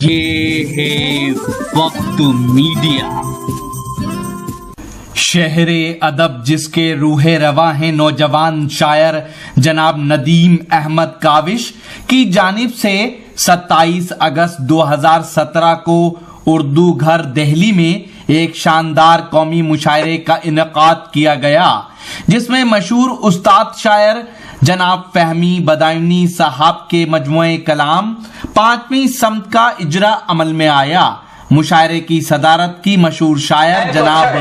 ये है वक्त मीडिया। शहरे अदब जिसके रूहे रवा हैं नौजवान शायर जनाब नदीम अहमद काविश की जानिब से 27 अगस्त 2017 को उर्दू घर दिल्ली में एक शानदार कौमी मुशायरे का इनेकाद किया गया, जिसमें मशहूर उस्ताद शायर जनाब फहमी बदायूनी साहब के मजमुए कलाम 5वीं सम्त का इजरा अमल में आया। मुशायरे की सदारत की मशहूर शायर जनाब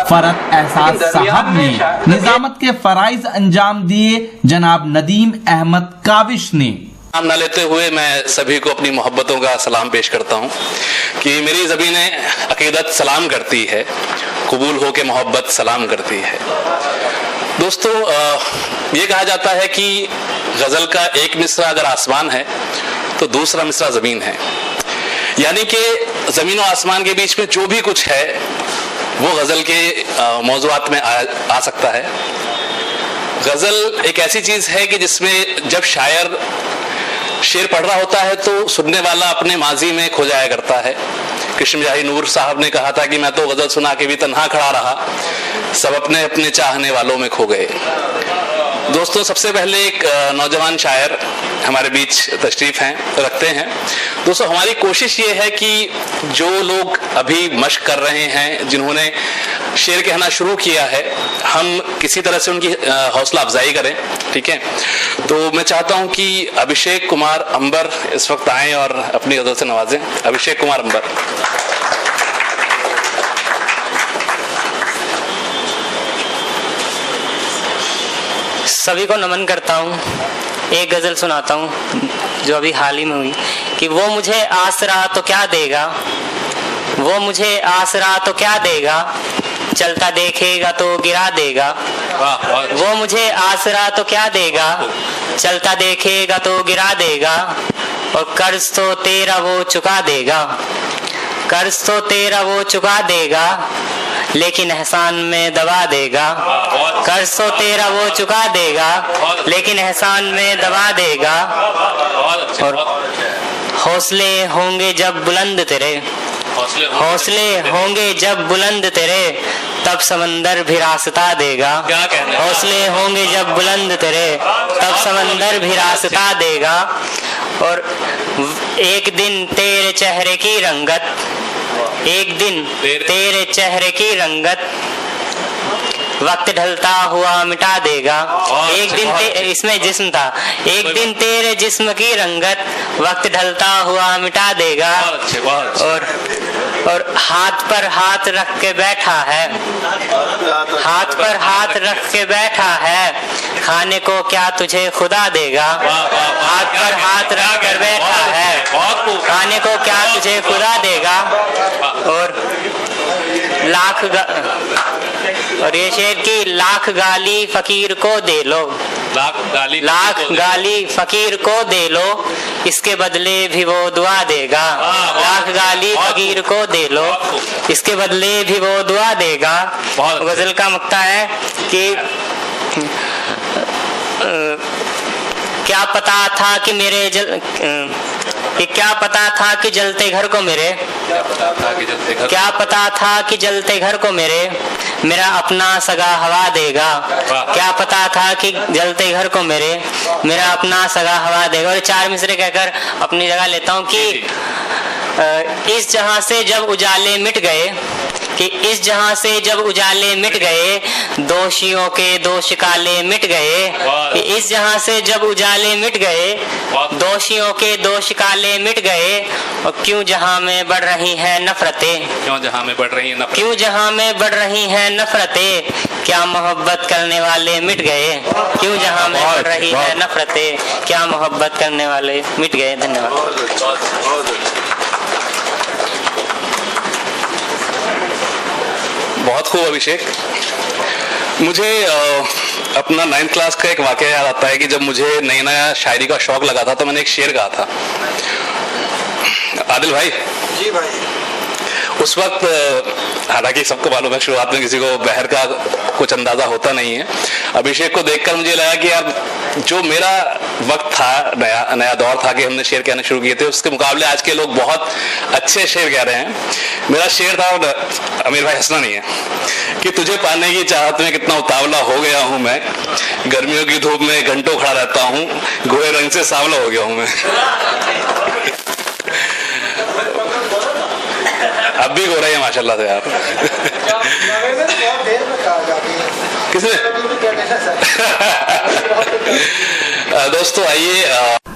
फरत एहसास साहब ने, निजामत के फराइज अंजाम दिए जनाब नदीम अहमद काविश ने। नाम न लेते हुए मैं सभी को अपनी मोहब्बतों का सलाम पेश करता हूँ कि मेरी ज़बीने अकीदत सलाम करती है, कबूल हो के मोहब्बत सलाम करती है। दोस्तों, ये कहा जाता है कि गज़ल का एक मिसरा अगर आसमान है तो दूसरा मिसरा ज़मीन है, यानी कि ज़मीन और आसमान के बीच में जो भी कुछ है वो गज़ल के मौज़ूआत में आ सकता है। गज़ल एक ऐसी चीज़ है कि जिसमें जब शायर शेर पढ़ रहा होता है तो सुनने वाला अपने माजी में खो जाया करता है। कृष्ण जाही नूर साहब ने कहा था कि मैं तो गज़ल सुना के भी तन्हा खड़ा रहा, सब अपने अपने चाहने वालों में खो गए। दोस्तों, सबसे पहले एक नौजवान शायर हमारे बीच तशरीफ रखते हैं। दोस्तों, हमारी कोशिश ये है कि जो लोग अभी मश्क कर रहे हैं, जिन्होंने शेर कहना शुरू किया है, हम किसी तरह से उनकी हौसला अफजाई करें, ठीक है। तो मैं चाहता हूं कि अभिषेक कुमार अंबर इस वक्त आएं और अपनी गज़ल से नवाजें। अभिषेक कुमार अंबर। सभी को नमन करता हूँ। एक गज़ल सुनाता हूँ जो अभी हाल ही में हुई कि वो मुझे आसरा तो क्या देगा, वो मुझे आसरा तो क्या देगा, चलता देखेगा तो गिरा देगा। वो मुझे आसरा तो क्या देगा, चलता देखेगा तो गिरा देगा, और कर्ज तो तेरा वो चुका देगा, कर्ज तो तेरा वो चुका देगा, लेकिन एहसान में दबा देगा। कर्ज तो तेरा वो चुका देगा, लेकिन एहसान में दबा देगा। और हौसले होंगे जब बुलंद तेरे, हौसले होंगे जब बुलंद तेरे, तब समंदर भी रास्ता देगा। हौसले होंगे जब बुलंद तेरे, तब समंदर भी रास्ता देगा। और एक दिन तेरे चेहरे की रंगत, एक दिन तेरे चेहरे की रंगत, वक्त ढलता हुआ मिटा देगा। एक दिन इसमें जिस्म था, एक दिन तेरे जिस्म की रंगत, वक्त ढलता हुआ मिटा देगा। और हाथ पर हाथ रख के बैठा है, हाथ पर हाथ रख के बैठा है, खाने को क्या तुझे खुदा देगा। हाथ पर हाथ रख कर बैठा है, खाने को क्या तुझे खुदा देगा। और ये शेर की लाख गाली फकीर को दे लो, लाख गाली फकीर को दे लो, इसके बदले भी वो दुआ देगा। लाख गाली फकीर को दे लो, इसके बदले भी वो दुआ देगा। गजल का मुक्ता है कि क्या पता था कि मेरे क्या पता था कि जलते घर को मेरे, क्या पता था कि जलते घर को मेरे, मेरा अपना सगा हवा देगा। क्या पता था कि जलते घर को मेरे, मेरा अपना सगा हवा देगा। और 4 मिसरे कहकर अपनी जगह लेता हूँ कि इस जहां से जब उजाले मिट गए, कि इस जहां से जब उजाले मिट गए, दोषियों के दोष काले मिट गए। कि इस जहां से जब उजाले मिट गए, दोषियों के दोष काले मिट गए। और क्यों जहां में बढ़ रही हैं नफरतें, क्यों जहां में बढ़ रही हैं नफरतें, क्यों जहां में बढ़ रही हैं नफरतें, क्या मोहब्बत करने वाले मिट गए। क्यों जहां में बढ़ रही है नफरतें, क्या मोहब्बत करने वाले मिट गए। धन्यवाद। बहुत खूब अभिषेक। मुझे अपना 9th क्लास का एक वाकया याद आता है कि जब मुझे नया शायरी का शौक लगा था तो मैंने एक शेर कहा था। आदिल भाई जी भाई, उस वक्त हालांकि सबको मालूम है शुरुआत में किसी को बहर का कुछ अंदाजा होता नहीं है। अभिषेक को देखकर मुझे लगा कि यार जो मेरा वक्त था, नया दौर था कि हमने शेर कहना शुरू किए थे, उसके मुकाबले आज के लोग बहुत अच्छे शेर कह रहे हैं। मेरा शेर था, अमीर भाई हंसना नहीं है, कि तुझे पाने की चाहत में कितना उतावला हो गया हूं मैं, गर्मियों की धूप में घंटों खड़ा रहता हूं, गोरे रंग से सांवला हो गया हूं मैं। अब भी गोरा है माशाल्लाह से यार। किसने? दोस्तों आइए,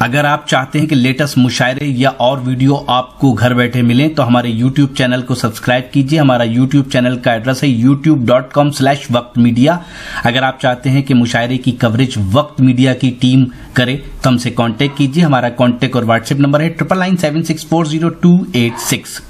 अगर आप चाहते हैं कि लेटेस्ट मुशायरे या और वीडियो आपको घर बैठे मिलें तो हमारे YouTube चैनल को सब्सक्राइब कीजिए। हमारा YouTube चैनल का एड्रेस है youtube.com/वक्त मीडिया। अगर आप चाहते हैं कि मुशायरे की कवरेज वक्त मीडिया की टीम करे तो हमसे कांटेक्ट कीजिए। हमारा कांटेक्ट और व्हाट्सएप नंबर है 9997640286।